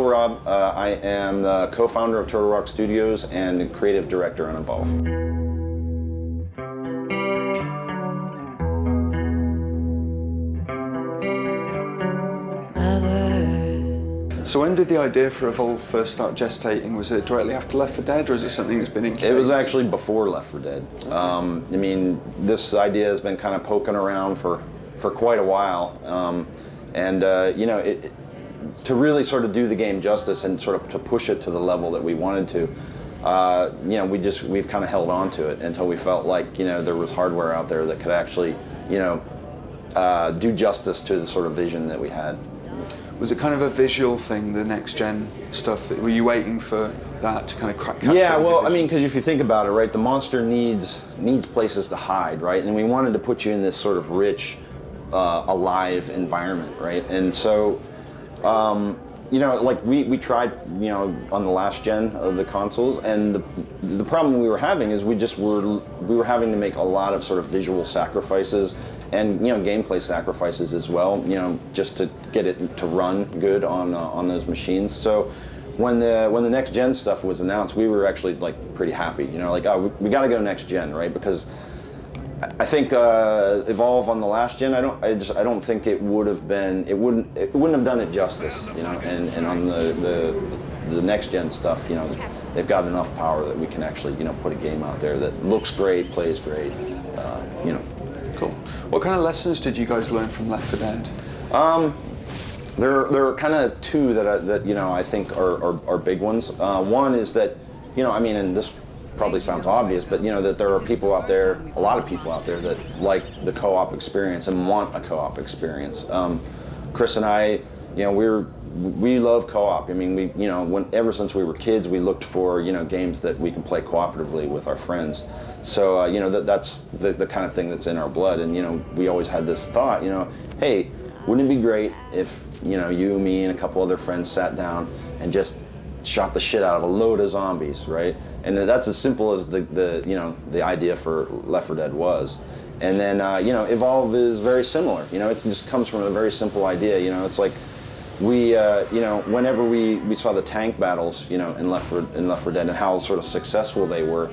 Rob. I am the co-founder of Turtle Rock Studios and creative director on Evolve. So when did the idea for Evolve first start gestating? Was it directly after Left 4 Dead, or is it something that's been incubated? It was actually before Left 4 Dead. I mean, this idea has been kind of poking around for quite a while, you know, to really sort of do the game justice and sort of to push it to the level that we wanted to, you know, we've kind of held on to it until we felt like, you know, there was hardware out there that could actually, you know, do justice to the sort of vision that we had. Was it kind of a visual thing, the next-gen stuff? Were you waiting for that to kind of capture? Yeah, well, I mean, because if you think about it, right, the monster needs places to hide, right? And we wanted to put you in this sort of rich, alive environment, right? And so, you know, like we tried, you know, on the last gen of the consoles, and the problem we were having is we were having to make a lot of sort of visual sacrifices and, you know, gameplay sacrifices as well, you know, just to get it to run good on those machines. So when the next gen stuff was announced, we were actually like pretty happy, you know, like, oh, we got to go next gen, right? Because I think Evolve on the last gen, I don't think it would have been, it wouldn't have done it justice, you know, and on the next gen stuff, you know, they've got enough power that we can actually, you know, put a game out there that looks great, plays great, you know. Cool. What kind of lessons did you guys learn from Left 4 Dead? There are kind of two that you know, I think are big ones. One is that, you know, I mean, and this probably sounds obvious, but you know, that there are people out there, a lot of people out there that like the co-op experience and want a co-op experience. Chris and I, you know, we love co-op. I mean, you know, ever since we were kids, we looked for, you know, games that we can play cooperatively with our friends. So, you know, that's the kind of thing that's in our blood. And, you know, we always had this thought, you know, hey, wouldn't it be great if, you know, you, me, and a couple other friends sat down and just shot the shit out of a load of zombies, right? And that's as simple as you know, the idea for Left 4 Dead was. And then, you know, Evolve is very similar. You know, it just comes from a very simple idea. You know, it's like, we, you know, whenever we saw the tank battles, you know, in Left 4 Dead and how sort of successful they were,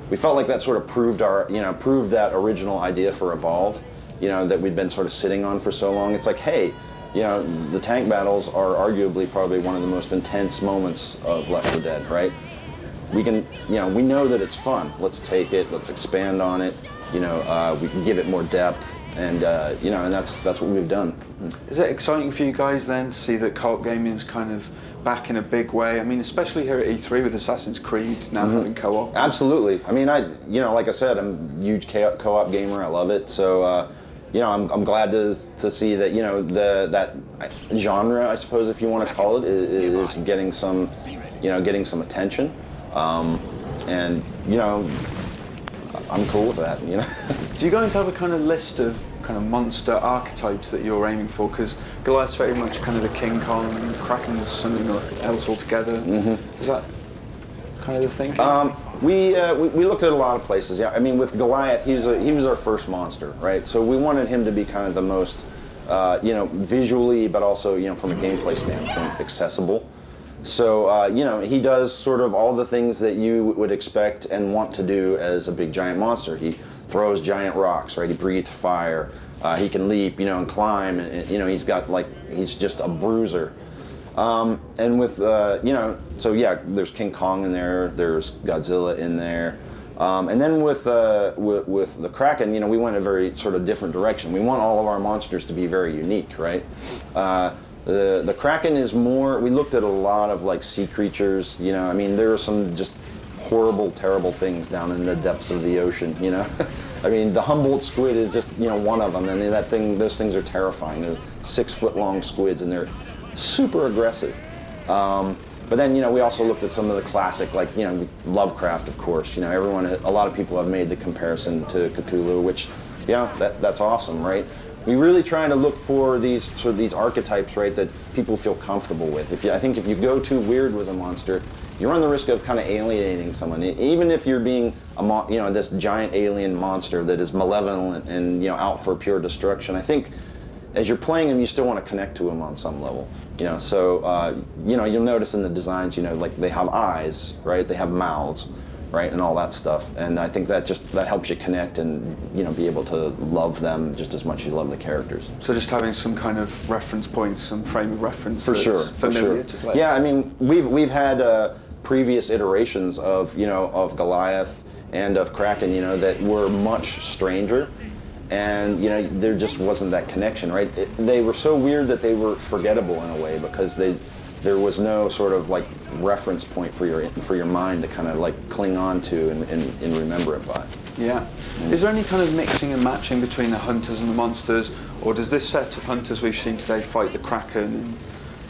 we felt like that sort of proved that original idea for Evolve, you know, that we'd been sort of sitting on for so long. It's like, hey, you know, the tank battles are arguably probably one of the most intense moments of Left 4 Dead, right? We can, you know, we know that it's fun. Let's take it, let's expand on it, you know, we can give it more depth, and, you know, and that's what we've done. Is it exciting for you guys then to see that co-op gaming is kind of back in a big way? I mean, especially here at E3 with Assassin's Creed now having co-op. Absolutely. I mean, you know, like I said, I'm a huge co-op gamer. I love it. So, you know, I'm glad to see that, you know, that genre, I suppose, if you want to call it, is getting some, you know, getting some attention. And, you know, I'm cool with that, you know. Do you guys have a kind of list of kind of monster archetypes that you're aiming for? Because Goliath's very much kind of the King Kong, and Kraken's something else altogether. Is that kind of the thinking? We looked at a lot of places. Yeah, I mean, with Goliath, he was our first monster, right? So we wanted him to be kind of the most, you know, visually, but also, you know, from a gameplay standpoint, accessible. So, you know, he does sort of all the things that you would expect and want to do as a big giant monster. He throws giant rocks, right? He breathes fire. He can leap, you know, and climb. And, you know, he's just a bruiser. And with, you know, so yeah, there's King Kong in there. There's Godzilla in there. And then with the Kraken, you know, we went a very sort of different direction. We want all of our monsters to be very unique, right? The Kraken is more, we looked at a lot of like sea creatures, you know, I mean, there are some just horrible, terrible things down in the depths of the ocean, you know. I mean, the Humboldt squid is just, you know, one of them, and those things are terrifying. They're 6-foot-long squids, and they're super aggressive. But then, you know, we also looked at some of the classic, like, you know, Lovecraft, of course. You know, a lot of people have made the comparison to Cthulhu, which, you know, that's awesome, right? We really try to look for these archetypes, right, that people feel comfortable with. I think if you go too weird with a monster, you run the risk of kind of alienating someone. Even if you're being you know, this giant alien monster that is malevolent and, you know, out for pure destruction. I think as you're playing them, you still want to connect to them on some level. So you'll notice in the designs, like they have eyes, right? They have mouths, right, and all that stuff. And I think that helps you connect and be able to love them just as much as you love the characters. So just having some kind of reference points, some frame of reference For that's sure, familiar to play. Yeah, I mean, we've had previous iterations of of Goliath and of Kraken, that were much stranger. And there just wasn't that connection, right? They were so weird that they were forgettable in a way because there was no sort of like reference point for your mind to kind of like cling on to and remember it by. Yeah. Is there any kind of mixing and matching between the hunters and the monsters, or does this set of hunters we've seen today fight the Kraken?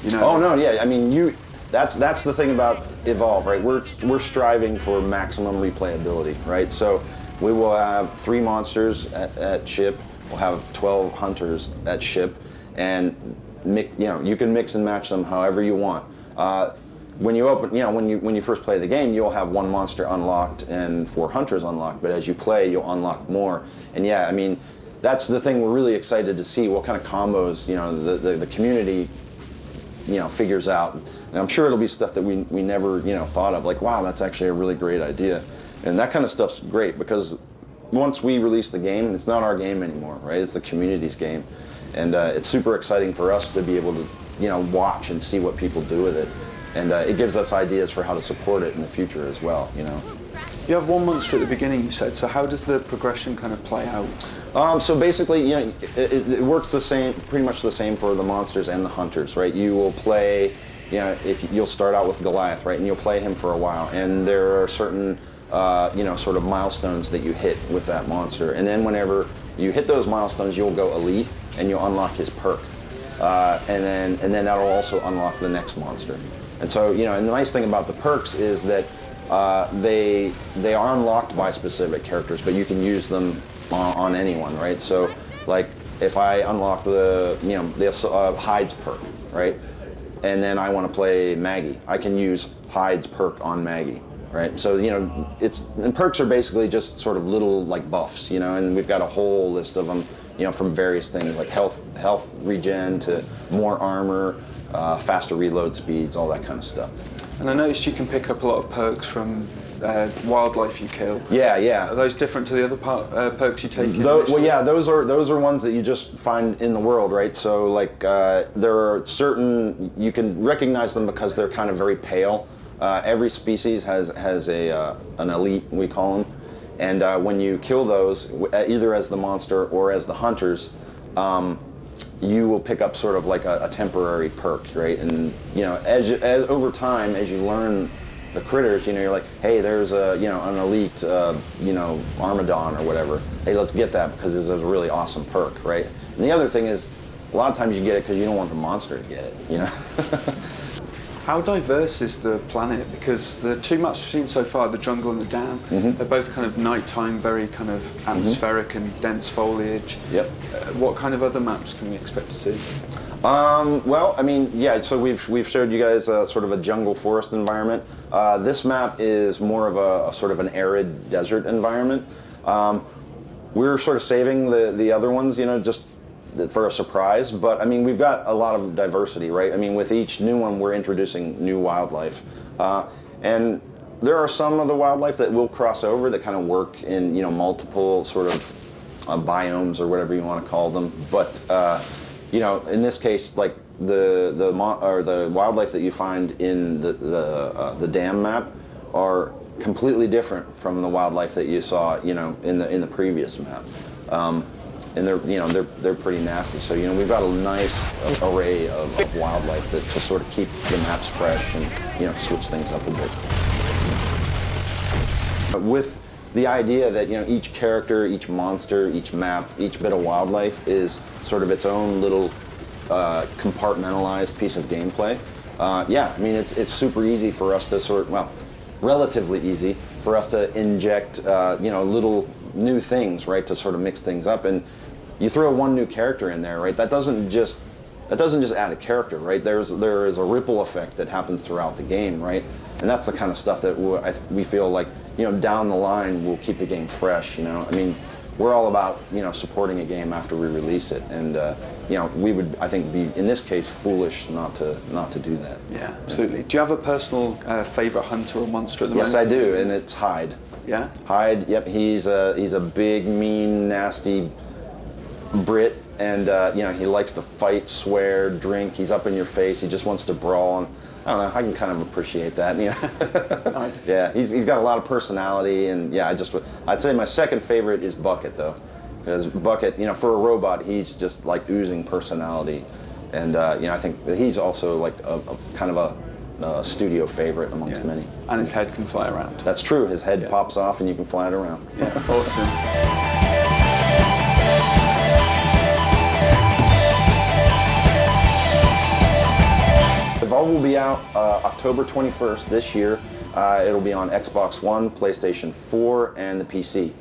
And, Oh no, yeah. I mean, that's the thing about Evolve, right? We're striving for maximum replayability, right? So we will have 3 monsters at ship. We'll have 12 hunters at ship, and you can mix and match them however you want. When you open, when you first play the game, you'll have 1 monster unlocked and 4 hunters unlocked. But as you play, you'll unlock more. And yeah, I mean, that's the thing we're really excited to see. What kind of combos the community figures out. And I'm sure it'll be stuff that we never thought of. Like, wow, that's actually a really great idea. And that kind of stuff's great because once we release the game, it's not our game anymore, right? It's the community's game. And it's super exciting for us to be able to, watch and see what people do with it. And it gives us ideas for how to support it in the future as well, You have 1 monster at the beginning, you said, so how does the progression kind of play out? So basically, it works pretty much the same for the monsters and the hunters, right? You will play, if you'll start out with Goliath, right? And you'll play him for a while. And there are certain sort of milestones that you hit with that monster. And then whenever you hit those milestones, you'll go elite and you'll unlock his perk. And then that'll also unlock the next monster. And so, and the nice thing about the perks is that they are unlocked by specific characters, but you can use them on anyone, right? So, like, if I unlock the Hyde's perk, right? And then I want to play Maggie, I can use Hyde's perk on Maggie. Right, so and perks are basically just sort of little like buffs, and we've got a whole list of them, from various things like health regen to more armor, faster reload speeds, all that kind of stuff. And I noticed you can pick up a lot of perks from wildlife you kill. Yeah. Are those different to the other perks you take? Well, yeah, those are ones that you just find in the world, right? So like there are certain, you can recognize them because they're kind of very pale. Every species has an elite, we call them, and when you kill those, either as the monster or as the hunters, you will pick up sort of like a temporary perk, right? And as over time, as you learn the critters, you're like, hey, there's an elite, Armadon or whatever. Hey, let's get that because it's a really awesome perk, right? And the other thing is, a lot of times you get it because you don't want the monster to get it, How diverse is the planet? Because the 2 maps we've seen so far, the jungle and the dam, they're both kind of nighttime, very kind of atmospheric and dense foliage. Yep. What kind of other maps can we expect to see? Well, I mean, yeah. So we've showed you guys sort of a jungle forest environment. This map is more of a sort of an arid desert environment. We're sort of saving the other ones, just for a surprise, but I mean, we've got a lot of diversity, right? I mean, with each new one, we're introducing new wildlife. And there are some of the wildlife that will cross over that kind of work in, multiple sort of biomes or whatever you want to call them. But, in this case, like the wildlife that you find in the dam map are completely different from the wildlife that you saw, in the previous map. And they're pretty nasty. So we've got a nice array of wildlife to sort of keep the maps fresh and switch things up a bit. With the idea that each character, each monster, each map, each bit of wildlife is sort of its own little compartmentalized piece of gameplay. Yeah, I mean it's super easy for us to relatively easy for us to inject little new things, right, to sort of mix things up. And you throw one new character in there, right, that doesn't just add a character, right? There is a ripple effect that happens throughout the game, right? And that's the kind of stuff that we feel like down the line will keep the game fresh. I mean, we're all about, you know, supporting a game after we release it, and you know, we would, I think, be in this case foolish not to do that. Yeah, absolutely. Do you have a personal favorite hunter or monster at the Yes, moment? I do, and it's Hyde. Yeah. Hyde. Yep, he's a big, mean, nasty Brit, and you know, he likes to fight, swear, drink. He's up in your face. He just wants to brawl, and I don't know. I can kind of appreciate that. You know? Nice. Yeah, he's got a lot of personality, and yeah, I'd say my second favorite is Bucket, though, because Bucket, you know, for a robot, he's just like oozing personality, and you know, I think that he's also like a kind of a studio favorite amongst many. And his head can fly around. That's true. His head pops off, and you can fly it around. Yeah, awesome. Evolve will be out October 21st this year. It'll be on Xbox One, PlayStation 4, and the PC.